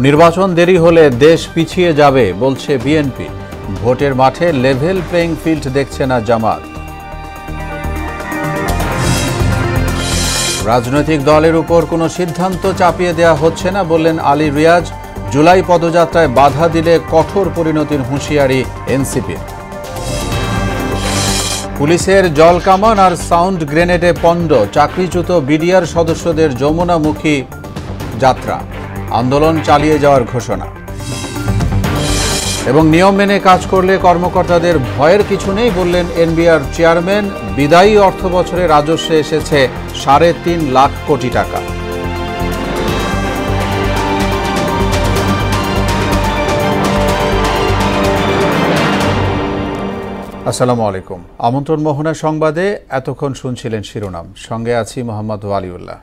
নির্বাচন দেরি হলে দেশ পিছিয়ে যাবে বলছে বিএনপি। ভোটের মাঠে লেভেল প্লেইং ফিল্ড দেখছে না জামাত। রাজনৈতিক দলের উপর কোনো সিদ্ধান্ত চাপিয়ে দেওয়া হচ্ছে না বললেন আলী রিয়াজ। জুলাই পদযাত্রায় বাধা দিলে কঠোর পরিণতির হুঁশিয়ারি এনসিপির। পুলিশের জল কামান আর সাউন্ড গ্রেনেডে পণ্ড চাকরিচ্যুত বিডিআর সদস্যদের যমুনামুখী যাত্রা, আন্দোলন চালিয়ে যাওয়ার ঘোষণা। এবং নিয়ম মেনে কাজ করলে কর্মকর্তাদের ভয়ের কিছু নেই বললেন এনবিআর চেয়ারম্যান। বিদায়ী অর্থবছরে রাজস্বে এসেছে ৩.৫ লাখ কোটি টাকা। আসসালামু আলাইকুম। আমন্ত্রণ মোহনা সংবাদে এতক্ষণ শুনছিলেন শিরোনাম, সঙ্গে আছি মোহাম্মদ ওয়ালিউল্লাহ।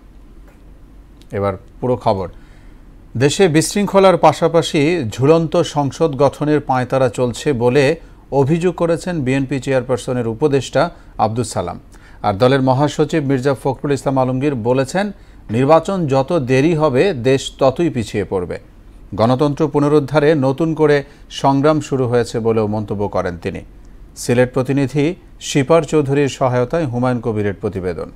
এবার পুরো খবর। দেশে বিশৃঙ্খলার পাশাপাশি ঝুলন্ত সংসদ গঠনের পাঁয়তারা চলছে বলে অভিযোগ করেছেন বিএনপি চেয়ারপারসনের উপদেষ্টা আব্দুস সালাম। আর দলের মহাসচিব মির্জা ফখরুল ইসলাম আলমগীর বলেছেন, নির্বাচন যত দেরি হবে দেশ ততই পিছিয়ে পড়বে। গণতন্ত্র পুনরুদ্ধারে নতুন করে সংগ্রাম শুরু হয়েছে বলেও মন্তব্য করেন তিনি। সিলেট প্রতিনিধি শিপার চৌধুরীর সহায়তায় হুমায়ুন কবিরের প্রতিবেদন।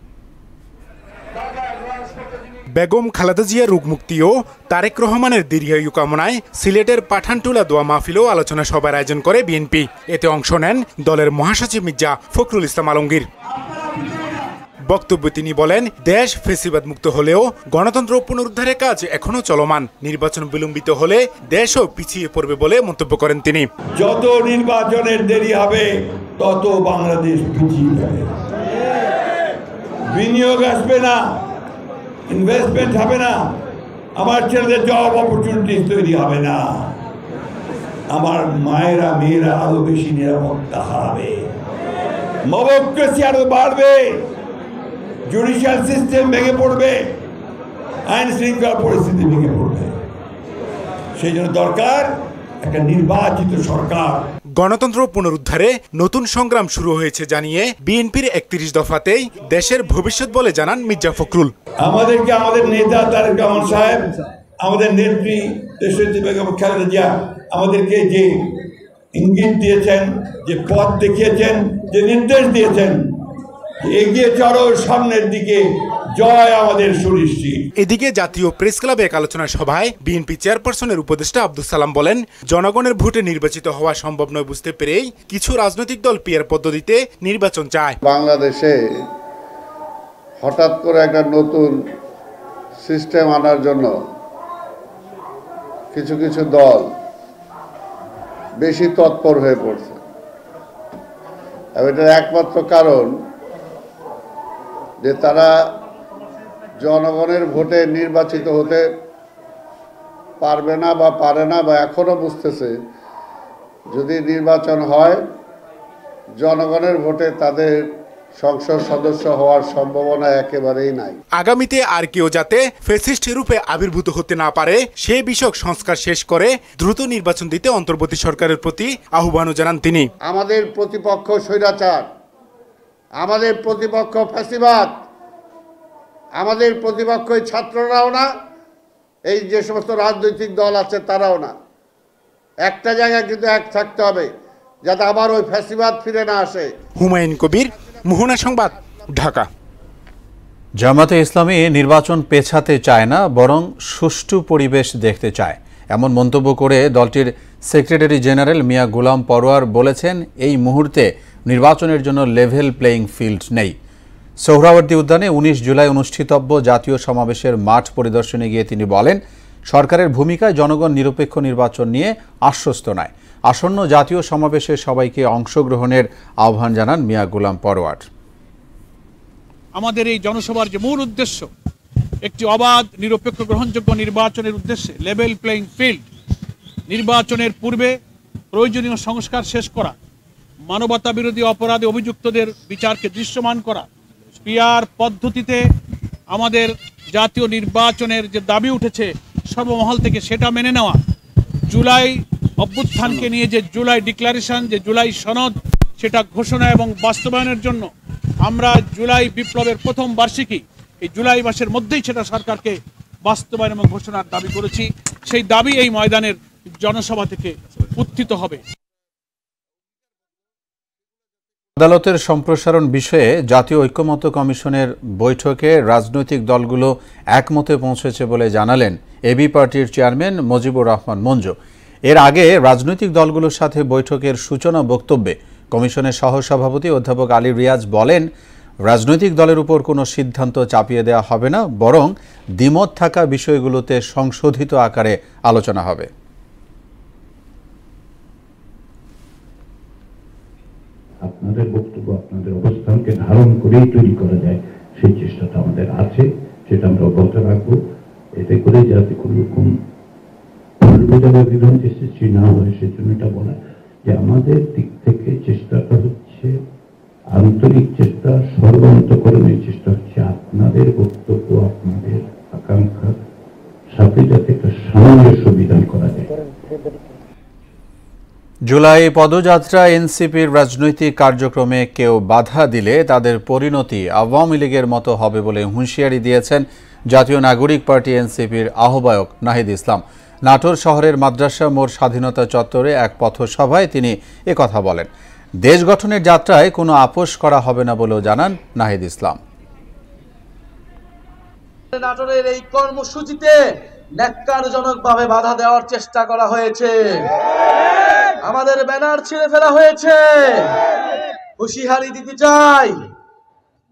বেগম খালেদা জিয়ার রোগমুক্তি ও তারেক রহমানের দীর্ঘায়ু কামনায় সিলেটের পাঠানটুলা দোয়া মাহফিল ও আলোচনা সভার আয়োজন করে বিএনপি। এতে অংশ নেন দলের মহাসচিব মির্জা ফখরুল ইসলাম আলমগীর। বক্তব্যে তিনি বলেন, দেশ ফ্যাসিবাদ মুক্ত হলেও গণতন্ত্র পুনরুদ্ধারের কাজ এখনো চলমান। নির্বাচন বিলম্বিত হলে দেশও পিছিয়ে পড়বে বলে মন্তব্য করেন তিনি। যত নির্বাচনের দেরি হবে তত বাংলাদেশ পিছিয়ে যাবে। বিনিয়োগ আসবে না, ইনভেস্টমেন্ট হবে না, আমার ছেলেদের জব অপরচুনিটি তৈরি হবে না, আমার মায়েরা মেয়েরা আরো বেশি নিরাপত্তা হারাবে, ডেমোক্রেসি আরো বাড়বে, জুডিশিয়াল সিস্টেম ভেঙে পড়বে, আইন শৃঙ্খলা পরিস্থিতি ভেঙে পড়বে। সেই জন্য দরকার একটা নির্বাচিত সরকার। গণতন্ত্র পুনরুদ্ধারে নতুন সংগ্রাম শুরু হয়েছে জানিয়ে বিএনপির ৩১ দফাতেই দেশের ভবিষ্যৎ বলে জানান মির্জা ফখরুল। আমাদেরকে আমাদের নেতা তারেক রহমান সাহেব, আমাদের নেত্রী দেশনেত্রী বেগম খালেদা জিয়া আমাদেরকে যে ইঙ্গিত দিয়েছেন, যে পথ দেখিয়েছেন, যে নির্দেশ দিয়েছেন, এগিয়ে চলো সামনের দিকে, জয় আমাদের সুনিশ্চিত। এদিকে জাতীয় প্রেস ক্লাবে এক আলোচনা সভায় বিএনপি চেয়ারপারসনের উপদেষ্টা আব্দুস সালাম বলেন, জনগণের ভোটে নির্বাচিত হওয়া সম্ভব নয় বুঝতে পেরেই কিছু রাজনৈতিক দল পিয়ার পদ্ধতিতে নির্বাচন চায়। বাংলাদেশে হঠাৎ করে একটা নতুন সিস্টেম আনার জন্য কিছু কিছু দল বেশি তৎপর হয়ে পড়ছে। এটার একমাত্র কারণ যে তারা জনগণের ভোটে নির্বাচিত হতে পারবে না বা পারে না, বা এখনো বুঝতেছে যদি নির্বাচন হয় জনগণের ভোটে তাদের সংসদ সদস্য হওয়ার সম্ভাবনা একেবারেই নাই। আগামীতে আর কেউ যাতে ফ্যাসিস্ট রূপে আবির্ভূত হতে না পারে সেই বিষয়ক সংস্কার শেষ করে দ্রুত নির্বাচন দিতে অন্তর্বর্তী সরকারের প্রতি আহ্বানও জানান তিনি। আমাদের প্রতিপক্ষ স্বৈরাচার, আমাদের প্রতিপক্ষ ফ্যাসিবাদ, আমাদের প্রতিপক্ষ ছাত্ররাও না, এই যে সমস্ত রাজনৈতিক দল আছে তারাও না। একটা জায়গায় কিন্তু এক থাকতে হবে যাতে আবার ওই ফ্যাসিবাদ ফিরে না আসে। হুমায়ুন কবির, মোহনা সংবাদ, ঢাকা। জামাতে ইসলামী নির্বাচন পেছাতে চায় না, বরং সুষ্ঠু পরিবেশ দেখতে চায়, এমন মন্তব্য করে দলটির সেক্রেটারি জেনারেল মিয়া গোলাম পরোয়ার বলেছেন, এই মুহূর্তে নির্বাচনের জন্য লেভেল প্লেইং ফিল্ড নেই। সোহরাওয়ার্দী উদ্যানে ১৯ জুলাই অনুষ্ঠিতব্য জাতীয় সমাবেশের মাঠ পরিদর্শনে গিয়ে তিনি বলেন, সরকারের ভূমিকায় জনগণ নিরপেক্ষ নির্বাচন নিয়ে আশ্বস্ত নয়। আসন্ন জাতীয় সমাবেশে সবাইকে অংশগ্রহণের আহ্বান জানান মিয়া গোলাম পরোয়ার। আমাদের এই জনসভার যে মূল উদ্দেশ্য, একটি অবাধ নিরপেক্ষ গ্রহণযোগ্য নির্বাচনের উদ্দেশ্যে লেভেল প্লেইং ফিল্ড, নির্বাচনের পূর্বে প্রয়োজনীয় সংস্কার শেষ করা, মানবতা বিরোধী অপরাধে অভিযুক্তদের বিচারকে দৃশ্যমান করা, পিয়ার পদ্ধতিতে আমাদের জাতীয় নির্বাচনের যে দাবি উঠেছে সর্বমহল থেকে সেটা মেনে নেওয়া, জুলাই অভ্যুত্থানকে নিয়ে যে জুলাই ডিক্লারেশন, যে জুলাই সনদ, সেটা ঘোষণা এবং বাস্তবায়নের জন্য আমরা জুলাই বিপ্লবের প্রথম বার্ষিকী এই জুলাই মাসের মধ্যেই সেটা সরকারকে বাস্তবায়ন এবং ঘোষণার দাবি করেছি। সেই দাবি এই ময়দানের জনসভা থেকে উত্থিত হবে। আদালতের সম্প্রসারণ বিষয়ে জাতীয় ঐক্যমত্য কমিশনের বৈঠকে রাজনৈতিক দলগুলো একমতে পৌঁছেছে বলে জানালেন এবি পার্টির চেয়ারম্যান মুজিবুর রহমান মঞ্জু। এর আগে রাজনৈতিক দলগুলোর সাথে বৈঠকের সূচনা বক্তব্যে কমিশনের সহসভাপতি অধ্যাপক আলী রিয়াজ বলেন, রাজনৈতিক দলের উপর কোনো সিদ্ধান্ত চাপিয়ে দেওয়া হবে না, বরং দ্বিমত থাকা বিষয়গুলোতে সংশোধিত আকারে আলোচনা হবে। আপনাদের বক্তব্য, আপনাদের অবস্থানকে ধারণ করেই তৈরি করা যায়, সেই চেষ্টাটা আমাদের আছে, সেটা আমরা অব্যাহত রাখবো। এতে করে যাতে কোনো রকম বিভ্রান্তি সৃষ্টি না হয়, সেজন্য এটা বলা যে আমাদের দিক থেকে চেষ্টাটা হচ্ছে আন্তরিক চেষ্টা, সর্বান্তকরণের চেষ্টা হচ্ছে আপনাদের বক্তব্য, আপনাদের আকাঙ্ক্ষার সাথে যাতে একটা সামঞ্জস্য বিধান করা যায়। জুলাই পদযাত্রা এনসিপির রাজনৈতিক কার্যক্রমে কেউ বাধা দিলে তাদের পরিণতি আওয়ামী লীগের মতো হবে বলে হুঁশিয়ারি দিয়েছেন জাতীয় নাগরিক পার্টি এনসিপির আহ্বায়ক নাহিদ ইসলাম। নাটোর শহরের মাদ্রাসা মোড় স্বাধীনতা চত্বরে এক পথসভায় তিনি একথা বলেন। দেশ গঠনের যাত্রায় কোনো আপোষ করা হবে না বলেও জানান নাহিদ ইসলাম। নাটোরের এই কর্মসূচিতে ন্যাক্কারজনকভাবে বাধা দেওয়ার চেষ্টা করা হয়েছে, আমাদের ব্যানার ছিঁড়ে ফেলা হয়েছে। হুঁশিয়ারি দিতে চাই,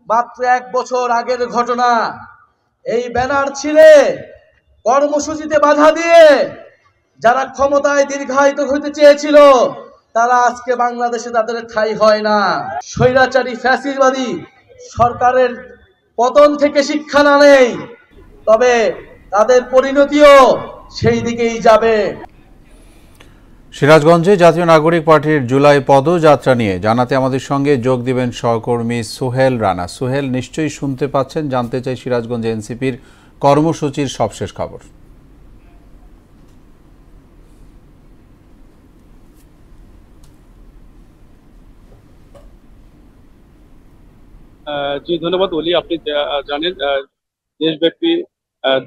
মাত্র 1 বছর আগের ঘটনা। এই ব্যানার ছিঁড়ে কর্মসূচিতে বাধা দিয়ে যারা ক্ষমতায় দীর্ঘায়িত হতে চেয়েছিল, তারা আজকে বাংলাদেশে তাদের ঠাঁই হয় না। স্বৈরাচারী ফ্যাসিবাদী সরকারের পতন থেকে শিক্ষা না নেই, তবে তাদের পরিণতিও সেই দিকেই যাবে। সিরাজগঞ্জে জাতীয় নাগরিক পার্টির জুলাই পদযাত্রা নিয়ে জানাতে আমাদের সঙ্গে যোগ দিবেন সহকর্মী সোহেল রানা। সোহেল, নিশ্চয়ই শুনতে পাচ্ছেন, জানতে চাই সিরাজগঞ্জে এনসিপির কর্মসূচির সবশেষ খবর। জি ধন্যবাদ অলি। আপনি জানেন দেশব্যাপী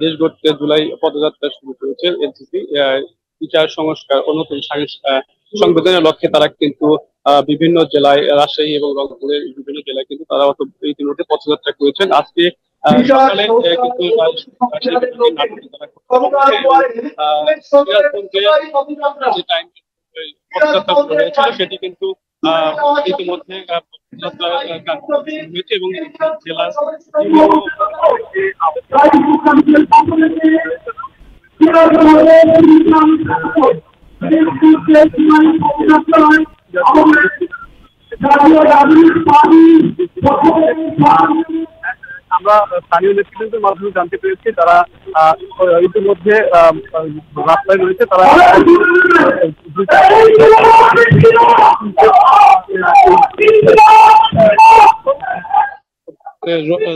দেশ গড়তে জুলাই পদযাত্রা শুরু করেছে এনসিপি। বিচার সংস্কার ও নতুন সংবিধানের লক্ষ্যে তারা কিন্তু বিভিন্ন জেলায়, রাজশাহী এবং রংপুরের বিভিন্ন জেলায় কিন্তু তারা ইতিমধ্যে পদযাত্রা করেছেন। আজকে সকালে কিন্তু সেটি কিন্তু ইতিমধ্যে হয়েছে এবং জেলার আমরা স্থানীয় নেতৃত্বের মাধ্যমে জানতে পেরেছি তারা ইতিমধ্যে রাস্তায় রয়েছে। তারা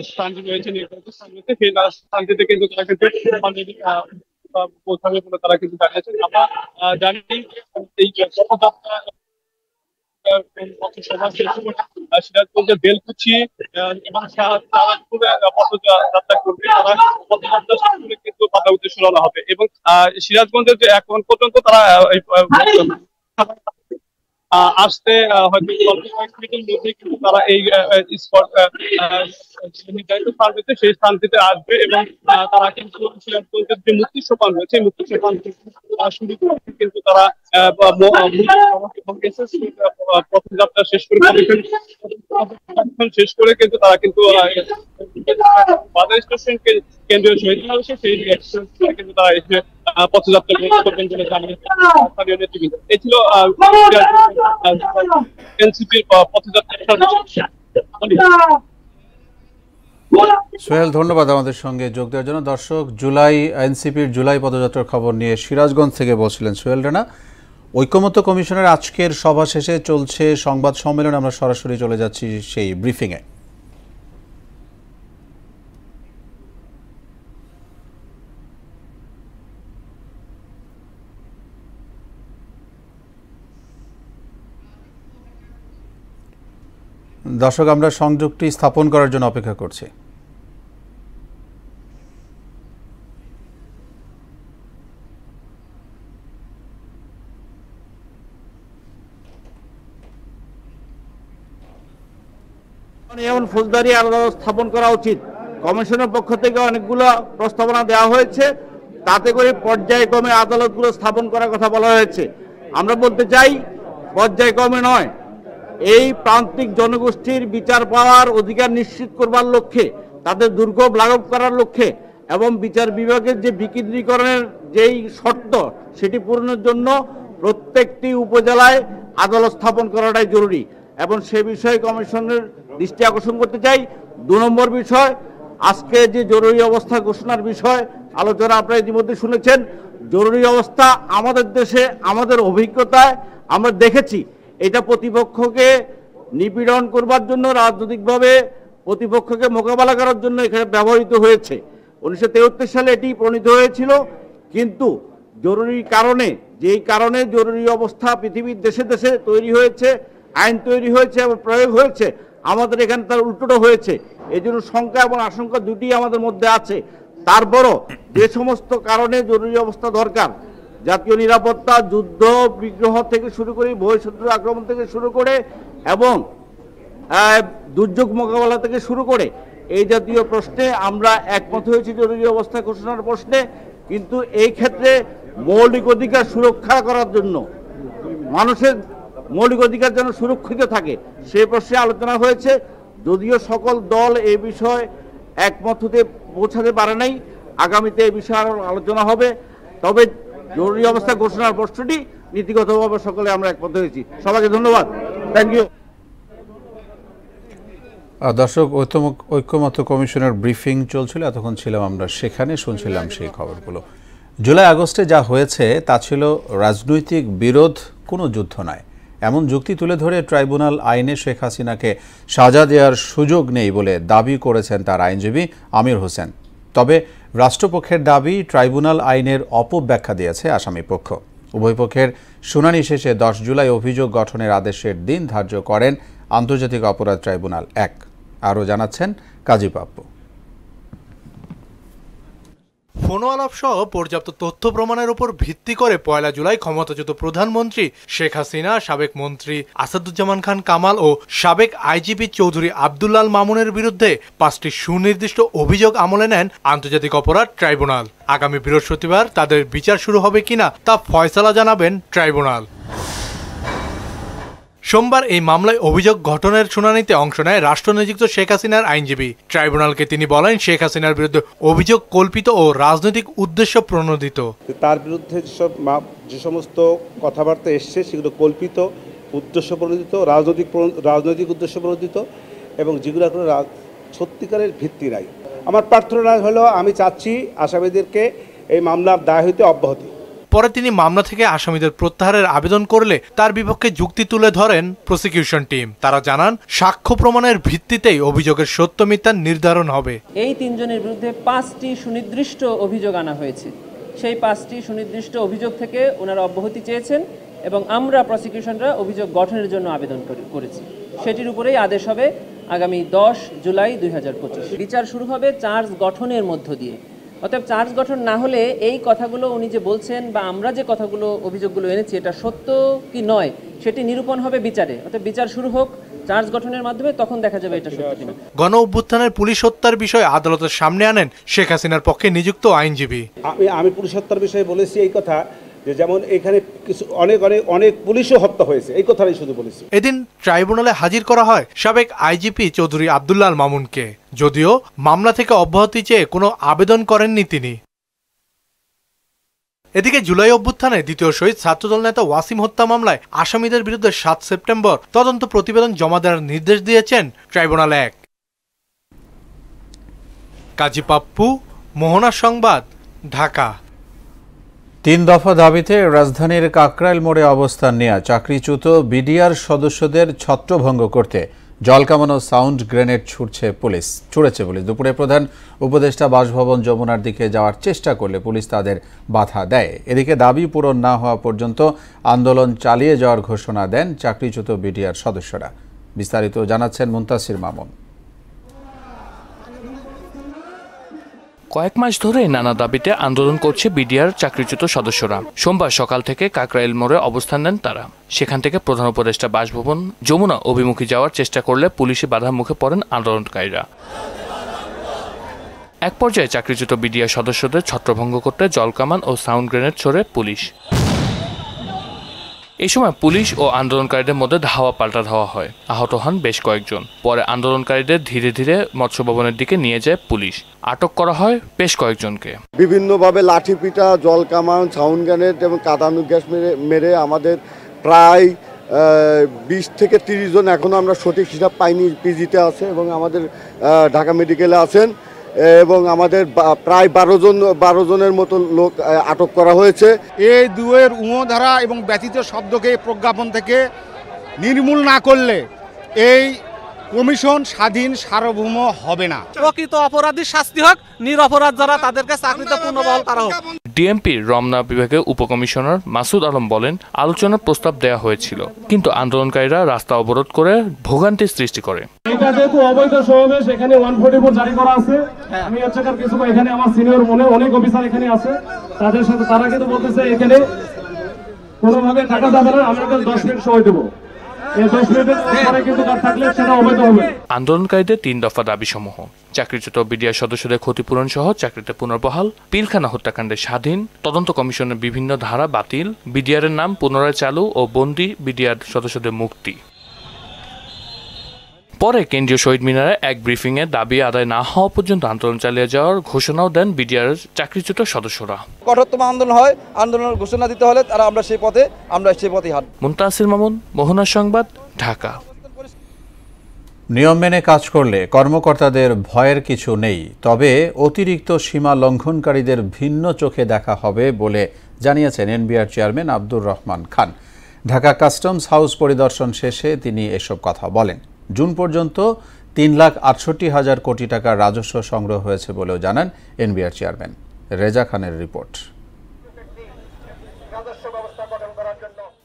স্থানটি রয়েছে নির্ধারিত স্থানটিতে, সেই স্থানটিতে কিন্তু তারা কিন্তু পৌঁছাবে বলে তারা কিন্তু জানিয়েছেন। আমরা জানি এই পথযাত্রা সিরাজগঞ্জের বেলকুচি এবং পথযাত্রা করবে, তারা পথযাত্রা কিন্তু পাতা উদ্দেশ্যে রওনা হবে এবং সিরাজগঞ্জের যে এখন পর্যন্ত তারা আসতে হয়তো কয়েক মিনিটের মধ্যে কিন্তু তারা এই স্পট নির্ধারিত স্থান রয়েছে সেই স্থানটিতে আসবে এবং তারা কিন্তু সিরাজগঞ্জের যে মুক্তি সোপান রয়েছে মুক্তি সোপান শুরু করে কিন্তু তারা পথযাত্রা শেষ করে কিন্তু তারা কিন্তু বাজার স্টেশন কেন্দ্রীয় শহীদ হয়েছে সেই কিন্তু তারা এসে পথযাত্রা করবেন বলে জানিয়েছে স্থানীয় নেতৃবৃন্দ। এই ছিল এনসিপির পথযাত্রা। সোহেল, ধন্যবাদ আমাদের সঙ্গে যোগ দেওয়ার জন্য। দর্শক, এনসিপির জুলাই পদযাত্রার খবর নিয়ে সিরাজগঞ্জ থেকে বলছিলেন সোহেল রানা। ঐক্যমত্য কমিশনের আজকের সভা শেষে চলছে সংবাদ সম্মেলন, আমরা সরাসরি চলে যাচ্ছি সেই ব্রিফিংয়ে। দর্শক, আমরা সংযোগটি স্থাপন করার জন্য অপেক্ষা করছি। যেমন ফৌজদারি আদালত স্থাপন করা উচিত। কমিশনের পক্ষ থেকে অনেকগুলো প্রস্তাবনা দেওয়া হয়েছে, তাতে করে পর্যায়ক্রমে আদালতগুলো স্থাপন করার কথা বলা হয়েছে। আমরা বলতে চাই পর্যায়ক্রমে নয়, এই প্রান্তিক জনগোষ্ঠীর বিচার পাওয়ার অধিকার নিশ্চিত করবার লক্ষ্যে, তাদের দুর্ভোগ লাঘব করার লক্ষ্যে এবং বিচার বিভাগের যে বিকেন্দ্রীকরণের যেই শর্ত সেটি পূরণের জন্য প্রত্যেকটি উপজেলায় আদালত স্থাপন করাটাই জরুরি এবং সে বিষয়ে কমিশনের দৃষ্টি আকর্ষণ করতে চাই। 2 নম্বর বিষয়, আজকে যে জরুরি অবস্থা ঘোষণার বিষয় আলোচনা আপনারা ইতিমধ্যে শুনেছেন। জরুরি অবস্থা আমাদের দেশে, আমাদের অভিজ্ঞতায় আমরা দেখেছি এটা প্রতিপক্ষকে নিপীড়ন করবার জন্য, রাজনৈতিকভাবে প্রতিপক্ষকে মোকাবেলা করার জন্য এখানে ব্যবহৃত হয়েছে। 1973 সালে এটি প্রণীত হয়েছিল, কিন্তু জরুরি কারণে, যেই কারণে জরুরি অবস্থা পৃথিবীর দেশে দেশে তৈরি হয়েছে, আইন তৈরি হয়েছে এবং প্রয়োগ হয়েছে, আমাদের এখানে তার উল্টোটা হয়েছে। এই জন্য শঙ্কা এবং আশঙ্কা দুটি আমাদের মধ্যে আছে। তারপরও যে সমস্ত কারণে জরুরি অবস্থা দরকার, জাতীয় নিরাপত্তা, যুদ্ধ বিগ্রহ থেকে শুরু করে, বহিঃশত্রুর আক্রমণ থেকে শুরু করে এবং দুর্যোগ মোকাবেলা থেকে শুরু করে, এই জাতীয় প্রশ্নে আমরা একমত হয়েছি জরুরি অবস্থা ঘোষণার প্রশ্নে। কিন্তু এই ক্ষেত্রে মৌলিক অধিকার সুরক্ষা করার জন্য, মানুষের মৌলিক অধিকার যেন সুরক্ষিত থাকে সে প্রশ্নে আলোচনা হয়েছে। যদিও সকল দল এই বিষয়ে একমত হতে পৌঁছাতে পারে নাই, আগামীতে এই বিষয়ে আরো আলোচনা হবে। তবে জরুরি অবস্থা ঘোষণার প্রশ্নটি নীতিগতভাবে সকলে আমরা একমত হয়েছি। সবাইকে ধন্যবাদ। Thank you. দর্শক, ঐক্যমত্য কমিশনের ব্রিফিং চলছিল, এতক্ষণ ছিলাম আমরা সেখানে, শুনছিলাম সেই খবরগুলো। জুলাই আগস্টে যা হয়েছে তা ছিল রাজনৈতিক বিরোধ, কোনো যুদ্ধ নয়, এমন যুক্তি তুলে ধরে ট্রাইব্যুনাল আইনে শেখ হাসিনাকে সাজা দেওয়ার সুযোগ নেই বলে দাবি করেছেন তার আইনজীবী আমির হোসেন। তবে রাষ্ট্রপক্ষের দাবি, ট্রাইব্যুনাল আইনের অপব্যাখ্যা দিয়েছে আসামি পক্ষ। উভয় পক্ষের শুনানি শেষে 10 জুলাই অভিযোগ গঠনের আদেশের দিন ধার্য করেন আন্তর্জাতিক অপরাধ ট্রাইব্যুনাল 1। আরও জানাচ্ছেন কাজী পাপ্পু। ফোন আলাপ সহ পর্যাপ্ত তথ্য প্রমাণের উপর ভিত্তি করে 1 জুলাই ক্ষমতাচ্যুত প্রধানমন্ত্রী শেখ হাসিনা, সাবেক মন্ত্রী আসাদুজ্জামান খান কামাল ও সাবেক আইজিপি চৌধুরী আব্দুল্লাল মামুনের বিরুদ্ধে 5টি সুনির্দিষ্ট অভিযোগ আমলে নেন আন্তর্জাতিক অপরাধ ট্রাইব্যুনাল। আগামী বৃহস্পতিবার তাদের বিচার শুরু হবে কিনা তা ফয়সালা জানাবেন ট্রাইব্যুনাল। সোমবার এই মামলায় অভিযোগ গঠনের শুনানিতে অংশ নেয় রাষ্ট্রনিযুক্ত শেখ হাসিনার আইনজীবী। ট্রাইব্যুনালকে তিনি বলেন, শেখ হাসিনার বিরুদ্ধে অভিযোগ কল্পিত ও রাজনৈতিক উদ্দেশ্য প্রণোদিত। তার বিরুদ্ধে যে সমস্ত কথাবার্তা এসছে সেগুলো কল্পিত, উদ্দেশ্য প্রণোদিত, রাজনৈতিক উদ্দেশ্য প্রণোদিত এবং যেগুলো কোনো সত্যিকারের ভিত্তি নাই। আমার প্রার্থনা হলো, আমি চাচ্ছি আসামিদেরকে এই মামলার দায় হইতে অব্যাহতি। পরে তিনি মামলা থেকে আসামিদের প্রত্যাহারের আবেদন করলে তার বিপক্ষে যুক্তি তুলে ধরেন প্রসিকিউশন টিম। তারা জানান, সাক্ষ্য প্রমাণের ভিত্তিতেই অভিযোগের সত্য মিথ্যা নির্ধারণ হবে। এই 3 জনের বিরুদ্ধে 5টি সুনির্দিষ্ট অভিযোগ আনা হয়েছে। সেই 5টি সুনির্দিষ্ট অভিযোগ থেকে ওনারা অব্যাহতি চেয়েছেন এবং আমরা প্রসিকিউশনরা অভিযোগ গঠনের জন্য আবেদন করেছি। সেটির উপরেই আদেশ হবে আগামী 10 জুলাই 2025। বিচার শুরু হবে চার্জ গঠনের মধ্য দিয়ে। অতএব চার্জ গঠন না হলে এই কথাগুলো উনি যে বলছেন বা আমরা যে কথাগুলো অভিযোগগুলো এনেছি এটা সত্য কি নয় সেটি নিরূপণ হবে বিচারে। অতএব বিচার শুরু হোক চার্জ গঠনের মাধ্যমে, তখন দেখা যাবে এটা সত্য কিনা। গণ অভ্যুত্থানের পুলিশ হত্যার বিষয়ে আদালতের সামনে আনেন শেখ হাসিনার পক্ষে নিযুক্ত আইনজীবী। আমি পুলিশ হত্যার বিষয়ে বলেছি এই কথা, যে যেমন এখানে কিছু অনেক পুলিশও হত্যা হয়েছে, এই কথাটাই শুধু বলেছি। এদিন ট্রাইব্যুনালে হাজির করা হয় সাবেক আইজিপি চৌধুরী আব্দুল্লাল মামুনকে, যদিও মামলা থেকে অব্যাহতি চেয়ে কোনো আবেদন করেননি তিনি। এদিকে জুলাই অভ্যুত্থানে দ্বিতীয় শহীদ ছাত্রদল নেতা ওয়াসিম হত্যা মামলায় আসামিদের বিরুদ্ধে 7 সেপ্টেম্বর তদন্ত প্রতিবেদন জমা দেওয়ার নির্দেশ দিয়েছেন ট্রাইব্যুনাল 1। কাজী পাপ্পু, মোহনা সংবাদ, ঢাকা। 3 দফা দাবিতে রাজধানীর কাকরাইল মোড়ে অবস্থান নেওয়া চাকরিচ্যুত বিডিআর সদস্যদের ছত্রভঙ্গ করতে জলকামানো সাউন্ড গ্রেনেড ছুড়েছে পুলিশ। দুপুরে প্রধান উপদেষ্টা বাসভবন যমুনার দিকে যাওয়ার চেষ্টা করলে পুলিশ তাদের বাধা দেয়। এদিকে দাবি পূরণ না হওয়া পর্যন্ত আন্দোলন চালিয়ে যাওয়ার ঘোষণা দেন চাকরিচ্যুত বিডিআর সদস্যরা। বিস্তারিত জানাচ্ছেন মুনতাসির মামুন। কয়েক মাস ধরে নানা দাবিতে আন্দোলন করছে বিডিআর চাকরিচ্যুত সদস্যরা। সোমবার সকাল থেকে কাকরাইল মোড়ে অবস্থান নেন তারা। সেখান থেকে প্রধান উপদেষ্টা বাসভবন যমুনা অভিমুখী যাওয়ার চেষ্টা করলে পুলিশে বাধার মুখে পড়েন আন্দোলনকারীরা। এক পর্যায়ে চাকরিচ্যুত বিডিআর সদস্যদের ছত্রভঙ্গ করতে জলকামান ও সাউন্ড গ্রেনেড ছোড়ে পুলিশ। এই সময় পুলিশ ও আন্দোলনকারীদের মধ্যে ধাওয়া পাল্টা ধাওয়া হয়। আহত হন বেশ কয়েকজন। পরে আন্দোলনকারীদের ধীরে ধীরে মৎস্য ভবনের দিকে নিয়ে যায় পুলিশ। আটক করা হয় বেশ কয়েকজনকে। বিভিন্নভাবে লাঠিপিটা, জলকামান, সাউন্ড গ্রেনেড এবং কাঁদানো গ্যাস মেরে আমাদের প্রায় 20 থেকে 30 জন, এখনো আমরা সঠিক হিসাব পাইনি, পিজিতে আছে এবং আমাদের ঢাকা মেডিকেলে আছেন এবং আমাদের প্রায় 12 জনের মতো লোক আটক করা হয়েছে। এই দুয়ের ধারা এবং ব্যতীত শব্দকে প্রজ্ঞাপন থেকে নির্মূল না করলে এই কমিশন স্বাধীন সার্বভৌম হবে না। প্রকৃত অপরাধীর শাস্তি হোক, নিরপরাধ যারা তাদেরকে চাকরিতে পুনর্বহাল করা হোক। ডিএমপির রমনা বিভাগের উপকমিশনার মাসুদ আলম বলেন, আলোচনার প্রস্তাব দেওয়া হয়েছিল, কিন্তু আন্দোলনকারীরা রাস্তা অবরোধ করে ভোগান্তির সৃষ্টি করে। এটা যেহেতু অবৈধ সমাবেশ, এখানে 144 জারি করা আছে। আমি কিছু এখানে আমার সিনিয়র অনেক অফিসার এখানে আছে, তাদের সাথে তারা কিন্তু বলতেছে এখানে কোনোভাবে থাকা যাবে না, আমরা 10 মিনিট সময় দেবো। আন্দোলনকারীদের 3 দফা দাবি সমূহ: চাকরিচ্যুত বিডিআর সদস্যদের ক্ষতিপূরণ সহ চাকরিতে পুনর্বহাল, পিলখানা হত্যাকাণ্ডের স্বাধীন তদন্ত কমিশনের বিভিন্ন ধারা বাতিল, বিডিআরের নাম পুনরায় চালু ও বন্দী বিডিআর সদস্যদের মুক্তি। পরে কেন্দ্রীয় শহীদ মিনারে এক ব্রিফিংয়ে দাবি আদায় না হওয়া পর্যন্ত আন্দোলন চালিয়ে যাওয়ার ঘোষণাও দেন বিডিআর চাকরিচ্যুত সদস্যরা। কঠোরতম আন্দোলন হয়, আন্দোলনের ঘোষণা দিতে হলে আমরা সেই পথে হাঁটব। মুনতাসির মামুন, মোহনা সংবাদ, ঢাকা। নিয়ম মেনে কাজ করলে কর্মকর্তাদের ভয়ের কিছু নেই, তবে অতিরিক্ত সীমা লঙ্ঘনকারীদের ভিন্ন চোখে দেখা হবে বলে জানিয়েছেন NBR chairman Abdur Rahman Khan. Dhaka customs house পরিদর্শন শেষে তিনি এসব কথা বলেন। জুন পর্যন্ত 3,68,000 কোটি টাকার রাজস্ব সংগ্রহ হয়েছে বলেও জানান এনবিআর চেয়ারম্যান। রেজা খানের রিপোর্ট।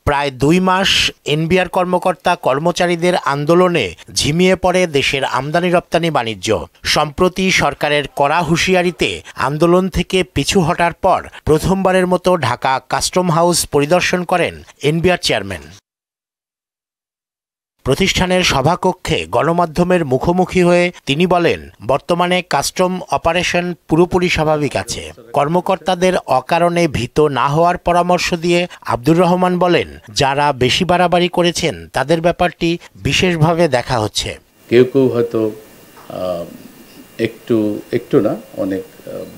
প্রায় 2 মাস এনবিআর কর্মকর্তা কর্মচারীদের আন্দোলনে ঝিমিয়ে পড়ে দেশের আমদানি রপ্তানি বাণিজ্য। সম্প্রতি সরকারের কড়া হুঁশিয়ারিতে আন্দোলন থেকে পিছু হটার পর প্রথমবারের মতো ঢাকা কাস্টম হাউস পরিদর্শন করেন এনবিআর চেয়ারম্যান। প্রতিষ্ঠানের সভাকক্ষে গণমাধ্যমের মুখোমুখি হয়ে তিনি বলেন, বর্তমানে কাস্টম অপারেশন পুরোপুরি স্বাভাবিক আছে। কর্মকর্তাদের অকারণে ভীত না হওয়ার পরামর্শ দিয়ে আব্দুর রহমান বলেন, যারা বেশি বাড়াবাড়ি করেছেন তাদের ব্যাপারটি বিশেষভাবে দেখা হচ্ছে। কেউ কেউ হয়তো একটু না, অনেক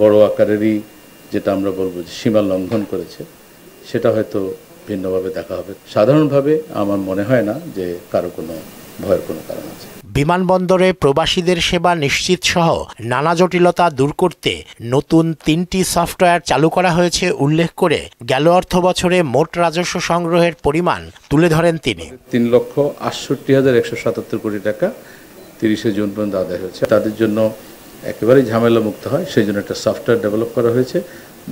বড় আকারেরই যেটা আমরা বলবো যে সীমা লঙ্ঘন করেছে, সেটা হয়তো ভিন্নভাবে দেখা হবে। সাধারণভাবে আমার মনে হয় না যে কারো কোনো ভয়ের কোনো কারণ আছে। বিমানবন্দরে প্রবাসীদের সেবা নিশ্চিত সহ নানা জটিলতা দূর করতে নতুন 3টি সফটওয়্যার চালু করা হয়েছে উল্লেখ করে গেল অর্থ বছরে মোট রাজস্ব সংগ্রহের পরিমাণ তুলে ধরেন তিনি। 3,68,177 কোটি টাকা 30 জুন পর্যন্ত আদায় হয়েছে। তাদের জন্য একেবারেই ঝামেলা মুক্ত হয় সেই জন্য একটা সফটওয়্যার ডেভেলপ করা হয়েছে।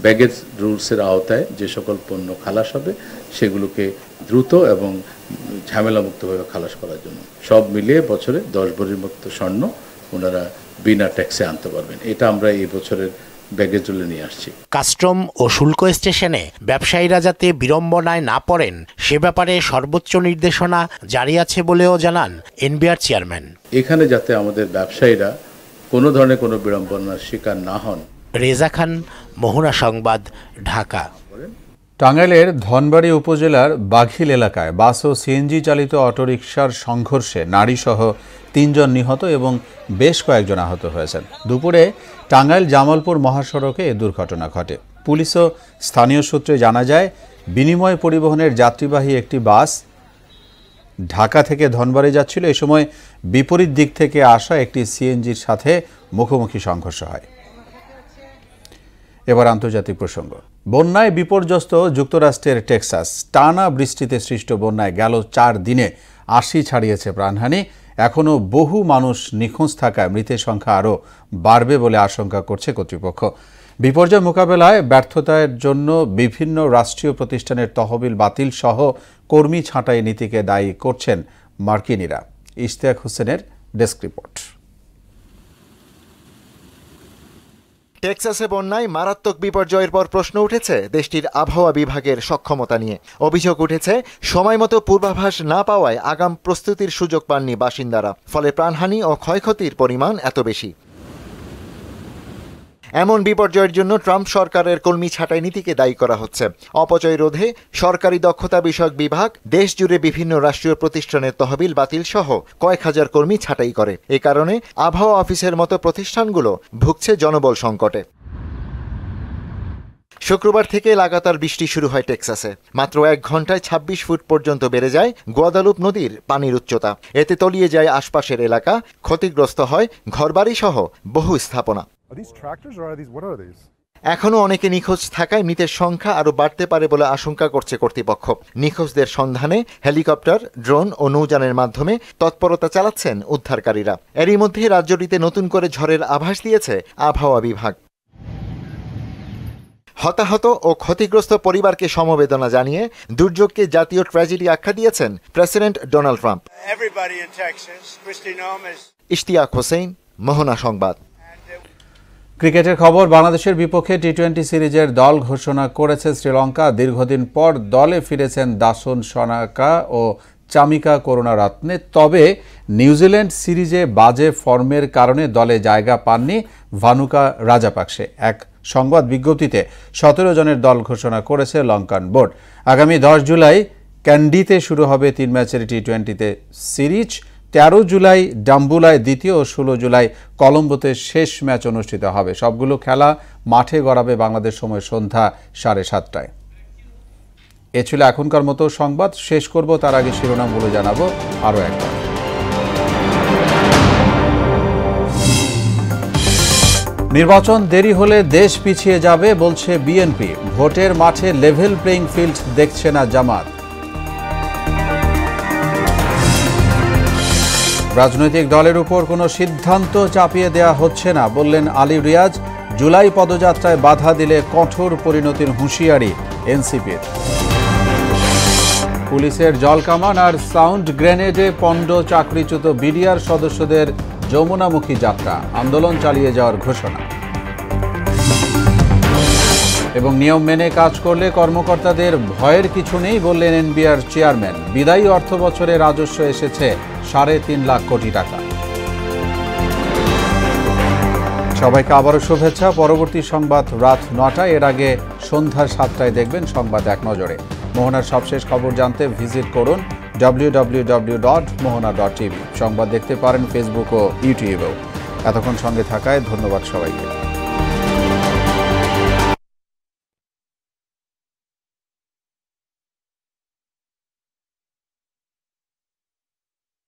ব্যাগেজ রুলসের আওতায় যে সকল পণ্য খালাস হবে সেগুলোকে দ্রুত এবং ঝামেলামুক্তভাবে খালাস করার জন্য সব মিলিয়ে বছরে 10 ভরির মতো স্বর্ণ ওনারা বিনা ট্যাক্সে আনতে পারবেন। এটা আমরা এই বছরের ব্যাগেজ রুলে নিয়ে আসছি। কাস্টম ও শুল্ক স্টেশনে ব্যবসায়ীরা যাতে বিড়ম্বনায় না পড়েন সে ব্যাপারে সর্বোচ্চ নির্দেশনা জারি আছে বলেও জানান এনবিআর চেয়ারম্যান। এখানে যাতে আমাদের ব্যবসায়ীরা কোনো ধরনের কোনো বিড়ম্বনার শিকার না হন। রেজা খান, মোহনা সংবাদ, ঢাকা। টাঙ্গাইলের ধনবাড়ী উপজেলার বাঘিল এলাকায় বাস ও সিএনজি চালিত অটোরিকশার সংঘর্ষে নারীসহ 3 জন নিহত এবং বেশ কয়েকজন আহত হয়েছেন। দুপুরে টাঙ্গাইল জামালপুর মহাসড়কে এ দুর্ঘটনা ঘটে। পুলিশ ও স্থানীয় সূত্রে জানা যায়, বিনিময় পরিবহনের যাত্রীবাহী একটি বাস ঢাকা থেকে ধনবাড়ী যাচ্ছিল। এই সময় বিপরীত দিক থেকে আসা একটি সিএনজির সাথে মুখোমুখি সংঘর্ষ হয়। এবার আন্তর্জাতিক প্রসঙ্গ। বন্যায় বিপর্যস্ত যুক্তরাষ্ট্রের টেক্সাস। টানা বৃষ্টিতে সৃষ্ট বন্যায় গেল 4 দিনে 80 ছাড়িয়েছে প্রাণহানি। এখনও বহু মানুষ নিখোঁজ থাকায় মৃতের সংখ্যা আরও বাড়বে বলে আশঙ্কা করছে কর্তৃপক্ষ। বিপর্যয় মোকাবেলায় ব্যর্থতার জন্য বিভিন্ন রাষ্ট্রীয় প্রতিষ্ঠানের তহবিল বাতিল সহ কর্মী ছাঁটাই নীতিকে দায়ী করছেন মার্কিনিরা। ইশতিয়াক হোসেনের ডেস্ক রিপোর্ট। টেক্সাসে বন্যায় মারাত্মক বিপর্যয়ের পর প্রশ্ন উঠেছে দেশটির আবহাওয়া বিভাগের সক্ষমতা নিয়ে। অভিযোগ উঠেছে সময়মতো পূর্বাভাস না পাওয়ায় আগাম প্রস্তুতির সুযোগ পাননি বাসিন্দারা, ফলে প্রাণহানি ও ক্ষয়ক্ষতির পরিমাণ এত বেশি। এমন বিপর্যয়ের জন্য ট্রাম্প সরকারের কর্মী ছাঁটাই নীতিকে দায়ী করা হচ্ছে। অপচয় রোধে সরকারি দক্ষতা বিষয়ক বিভাগ দেশ জুড়ে বিভিন্ন রাষ্ট্রীয় প্রতিষ্ঠানের তহবিল বাতিল সহ কয়েক হাজার কর্মী ছাঁটাই করে। এ কারণে আবহাওয়া অফিসের মতো প্রতিষ্ঠানগুলো ভুগছে জনবল সংকটে। শুক্রবার থেকে লাগাতার বৃষ্টি শুরু হয় টেক্সাসে। মাত্র 1 ঘন্টায় 26 ফুট পর্যন্ত বেড়ে যায় গুয়াদালুপ নদীর পানির উচ্চতা। এতে তলিয়ে যায় আশপাশের এলাকা, ক্ষতিগ্রস্ত হয় ঘরবাড়ি সহ বহু স্থাপনা। এখনও অনেকে নিখোঁজ থাকায় মৃতের সংখ্যা আরও বাড়তে পারে বলে আশঙ্কা করছে কর্তৃপক্ষ। নিখোঁজদের সন্ধানে হেলিকপ্টার, ড্রোন ও নৌযানের মাধ্যমে তৎপরতা চালাচ্ছেন উদ্ধারকারীরা। এরই মধ্যে রাজ্যটিতে নতুন করে ঝড়ের আভাস দিয়েছে আবহাওয়া বিভাগ। হতাহত ও ক্ষতিগ্রস্ত পরিবারকে সমবেদনা জানিয়ে দুর্যোগকে জাতীয় ট্র্যাজেডি আখ্যা দিয়েছেন president Donald Trump. Ishtiaq Hossain, Mohona সংবাদ। ক্রিকেটের খবর, বাংলাদেশের বিপক্ষে টি-20 সিরিজের দল ঘোষণা করেছে শ্রীলঙ্কা। দীর্ঘদিন পর দলে ফিরেছেন দাসুন সানাকা ও চামিকা করুণারত্নে। তবে নিউজিল্যান্ড সিরিজে বাজে ফর্মের কারণে দলে জায়গা পাননি ভানুকা রাজাপাকসে। এক সংবাদ বিজ্ঞপ্তিতে 17 জনের দল ঘোষণা করেছে লঙ্কান বোর্ড। আগামী 10 জুলাই ক্যান্ডিতে শুরু হবে 3 ম্যাচের টি-20 সিরিজ। 13 জুলাই ডাম্বুলায় দ্বিতীয় ও 16 জুলাই কলম্বোতে শেষ ম্যাচ অনুষ্ঠিত হবে। সবগুলো খেলা মাঠে গড়াবে বাংলাদেশ সময় সন্ধ্যা 7:30টায়। এ ছিল এখনকার মতো সংবাদ। শেষ করব তার আগে শিরোনামগুলো জানাবো আরও একবার। নির্বাচন দেরি হলে দেশ পিছিয়ে যাবে বলছে বিএনপি। ভোটের মাঠে লেভেল প্লেইং ফিল্ড দেখছে না জামাত। রাজনৈতিক দলের উপর কোনো সিদ্ধান্ত চাপিয়ে দেয়া হচ্ছে না বললেন আলী রিয়াজ। জুলাই পদযাত্রায় বাধা দিলে কঠোর পরিণতির হুঁশিয়ারি এনসিপির। পুলিশের জলকামান আর সাউন্ড গ্রেনেডে পণ্ড চাকরিচ্যুত বিডিআর সদস্যদের যমুনামুখী যাত্রা, আন্দোলন চালিয়ে যাওয়ার ঘোষণা। এবং নিয়ম মেনে কাজ করলে কর্মকর্তাদের ভয়ের কিছু নেই বললেন এনবিআর চেয়ারম্যান। বিদায়ী অর্থ বছরে রাজস্ব এসেছে 3.5 লাখ কোটি টাকা। সবাইকে আবারও শুভেচ্ছা। পরবর্তী সংবাদ রাত 9টায়। এর আগে সন্ধ্যা 7টায় দেখবেন সংবাদ এক নজরে। মোহনার সবশেষ খবর জানতে ভিজিট করুন www.mohana.tv। সংবাদ দেখতে পারেন ফেসবুক ও ইউটিউবেও। এতক্ষণ সঙ্গে থাকায় ধন্যবাদ সবাইকে।